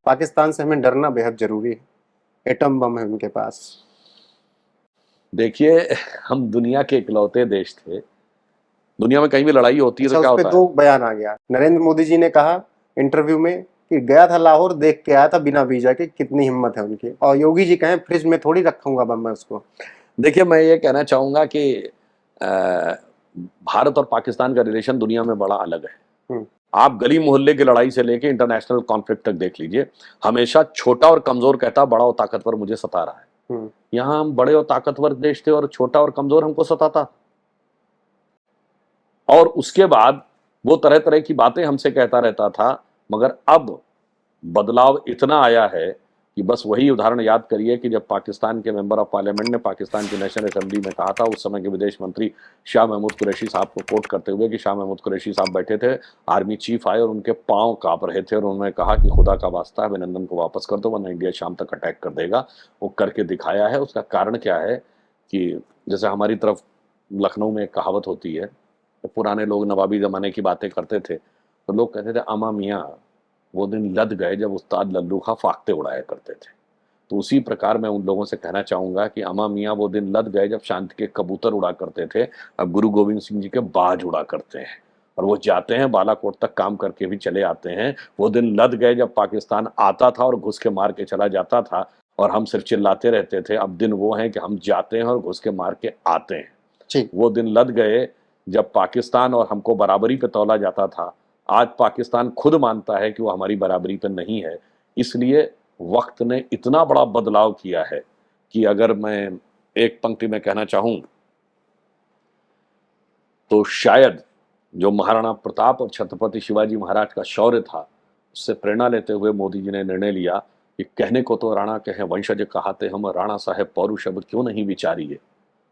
पाकिस्तान से हमें डरना बेहद जरूरी है, एटम बम है उनके पास। देखिए, हम दुनिया के इकलौते देश थे। दुनिया में कहीं भी लड़ाई होती है तो अच्छा, क्या उस पे होता है? 2 बयान आ गया। नरेंद्र मोदी जी ने कहा इंटरव्यू में कि गया था लाहौर, देख के आया था बिना वीजा के, कितनी हिम्मत है उनकी। और योगी जी कहें फ्रिज में थोड़ी रखूंगा बम मैं उसको। देखिए, मैं ये कहना चाहूंगा कि अ, भारत और पाकिस्तान का रिलेशन दुनिया में बड़ा अलग है। हम्म, आप गली मोहल्ले की लड़ाई से लेके इंटरनेशनल कॉन्फ्लिक्ट तक देख लीजिए, हमेशा छोटा और कमजोर कहता बड़ा और ताकतवर मुझे सता रहा है। हम्म, यहाँ हम बड़े और ताकतवर देश थे और छोटा और कमजोर हमको सताता। और उसके बाद वो तरह तरह की बातें हमसे कहता रहता था। मगर अब बदलाव इतना आया है कि बस वही उदाहरण याद करिए कि जब पाकिस्तान के मेंबर ऑफ पार्लियामेंट ने पाकिस्तान की नेशनल असेंबली में कहा था, उस समय के विदेश मंत्री शाह महमूद कुरैशी साहब को कोट करते हुए कि शाह महमूद कुरैशी साहब बैठे थे, आर्मी चीफ आए और उनके पांव कांप रहे थे और उन्होंने कहा कि खुदा का वास्ता है, अभिनंदन को वापस कर दो वरना इंडिया शाम तक अटैक कर देगा। वो करके दिखाया है। उसका कारण क्या है कि जैसे हमारी तरफ लखनऊ में एक कहावत होती है, तो पुराने लोग नवाबी जमाने की बातें करते थे तो लोग कहते थे, अमा मियाँ वो दिन लद गए जब उस्ताद लल्लू खा फाख्ते उड़ाया करते थे। तो उसी प्रकार मैं उन लोगों से कहना चाहूंगा कि अमा मियाँ वो दिन लद गए जब शांति के कबूतर उड़ा करते थे, अब गुरु गोविंद सिंह जी के बाज उड़ा करते हैं। और वो जाते हैं बालाकोट तक काम करके भी चले आते हैं। वो दिन लद गए जब पाकिस्तान आता था और घुस के मार के चला जाता था और हम सिर्फ चिल्लाते रहते थे। अब दिन वो है कि हम जाते हैं और घुस के मार के आते हैं। ठीक। वो दिन लद गए जब पाकिस्तान और हमको बराबरी पे तौला जाता था। आज पाकिस्तान खुद मानता है कि वो हमारी बराबरी पे नहीं है। इसलिए वक्त ने इतना बड़ा बदलाव किया है कि अगर मैं एक पंक्ति में कहना चाहूं तो शायद जो महाराणा प्रताप और छत्रपति शिवाजी महाराज का शौर्य था, उससे प्रेरणा लेते हुए मोदी जी ने निर्णय लिया कि कहने को तो राणा कहे वंशज कहाते हम, राणा साहेब पौरुष अब क्यों नहीं विचारिए।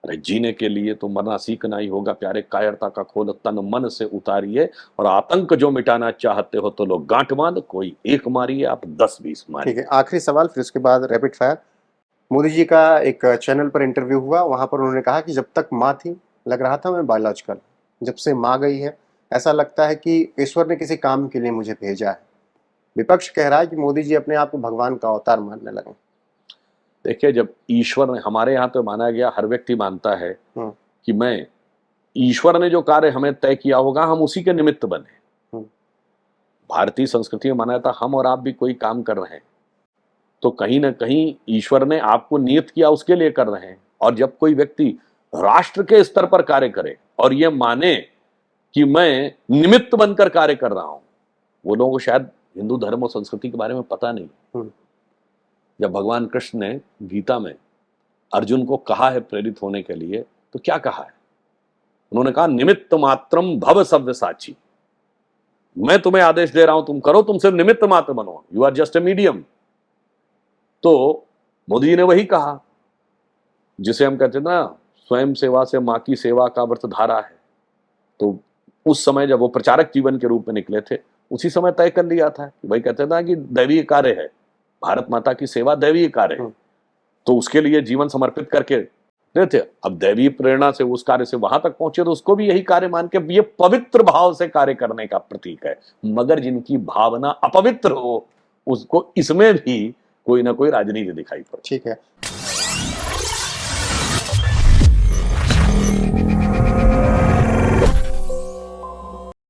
अरे जीने के लिए तो मरना सीखना ही होगा प्यारे, कायरता का खोल तन मन से उतारिए। और आतंक जो मिटाना चाहते हो तो लोग गांठ बांध, कोई एक मारिए आप 10-20 ठीक है, मारिए। आखिरी सवाल, फिर उसके बाद रैपिड फायर। मोदी जी का एक चैनल पर इंटरव्यू हुआ, वहां पर उन्होंने कहा कि जब तक माँ थी लग रहा था मैं बायोलॉजिकल, जब से माँ गई है ऐसा लगता है कि ईश्वर ने किसी काम के लिए मुझे भेजा है। विपक्ष कह रहा है कि मोदी जी अपने आप को भगवान का अवतार मानने लगे। देखिए, जब ईश्वर ने, हमारे यहाँ तो माना गया, हर व्यक्ति मानता है हम्म, कि मैं, ईश्वर ने जो कार्य हमें तय किया होगा हम उसी के निमित्त बने। हम्म, भारतीय संस्कृति में माना था हम और आप भी कोई काम कर रहे हैं तो कहीं ना कहीं ईश्वर ने आपको नियत किया उसके लिए कर रहे हैं। और जब कोई व्यक्ति राष्ट्र के स्तर पर कार्य करे और ये माने कि मैं निमित्त बनकर कार्य कर रहा हूं, वो लोगों को शायद हिंदू धर्म और संस्कृति के बारे में पता नहीं। हम्म, जब भगवान कृष्ण ने गीता में अर्जुन को कहा है प्रेरित होने के लिए, तो क्या कहा है? उन्होंने कहा निमित्त मात्रम भव सव्यसाची। मैं तुम्हें आदेश दे रहा हूं तुम करो, तुम सिर्फ निमित्त मात्र बनो, you are just a medium. तो मोदी जी ने वही कहा जिसे हम कहते हैं ना, स्वयं सेवा से मां की सेवा का व्रत धारा है। तो उस समय जब वो प्रचारक जीवन के रूप में निकले थे, उसी समय तय कर लिया था कि भाई कहते था कि दैवीय कार्य है, भारत माता की सेवा दैवीय कार्य है, हम्म। तो उसके लिए जीवन समर्पित करके दे थे। अब दैवीय प्रेरणा से उस कार्य से वहां तक पहुंचे तो उसको भी यही कार्य मान के ये पवित्र भाव से कार्य करने का प्रतीक है। मगर जिनकी भावना अपवित्र हो उसको इसमें भी कोई ना कोई राजनीति दिखाई पड़ती है। ठीक है।